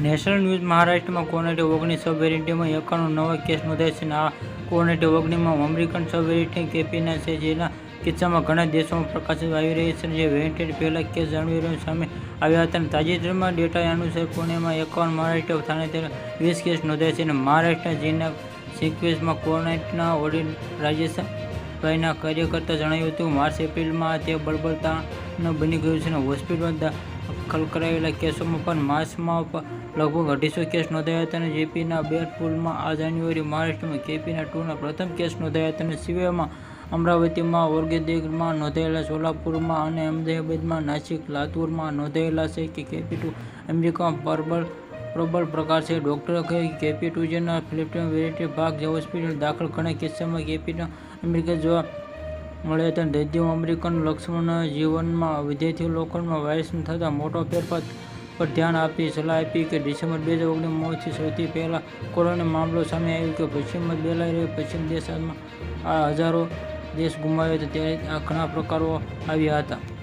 National news મહારાષ્ટ્રમાં COVID-19 સબ વેરિયન્ટમાં 91 નવા case નોંધાયા છે. આ કોવિડ-19 અમેરિકન સબ વેરિયન્ટ કેપીના છે, જેના કિસ્સામાં ઘણા દેશોમાં પ્રકાશિત આવી રહી છે. જે વેરિયન્ટ પહેલા કેસ જાન્યુઆરીમાં સામે આવ્યા હતા. તાજેતરના ડેટા અનુસાર પુણેમાં 51, મહારાષ્ટ્ર થાનેમાં 20 કેસ નોંધાયા છે. મહારાષ્ટ્રના જીના સિક્વેન્સમાં કોર્નેટના વડીલ રાજેશભાઈના કાર્યકર્તાએ જણાવ્યું હતું, માર્ચ-એપ્રિલમાં તે બળબળતાણ બની ગયું છે. હોસ્પિટલમાં દાખલ કરાયેલા કેસોમાં પણ માર્ચમાં લગભગ 250 કેસ નોંધાયા હતા. જેપીના બેરપુરમાં આ જાન્યુઆરીએ મહારાષ્ટ્રમાં કેપીના 2ના પ્રથમ કેસ નોંધાયા હતા. સિવાયમાં અમરાવતીમાં, ઔરંગાબાદમાં નોંધાયેલા, સોલાપુરમાં અને અમદાવાદમાં, નાસિક, લાતુરમાં નોંધાયેલા છે. કેપી2 અમેરિકામાં પ્રબળ પ્રકાર છે. ડોક્ટરે કહ્યું કે કેપી2 જેના ફિલિપિન્સ વેરિયન્ટ ભાગ હોસ્પિટલ દાખલ ઘણા કિસ્સામાં કેપી2 અમેરિકા જોવા મળ્યા હતા. દર્દીઓ અમેરિકન લક્ષણોના જીવનમાં વિદ્યાર્થી લોકોમાં વાયરસ થતા મોટો ફેરફાર પર ધ્યાન આપી સલાહ આપી કે ડિસેમ્બર 2019 સૌથી પહેલા કોરોના મામલો સામે આવ્યો કે પશ્ચિમમાં ફેલાઈ પશ્ચિમ દેશમાં હજારો દેશ ગુમાવ્યો હતો, ત્યારે આ ઘણા પ્રકારો આવ્યા હતા.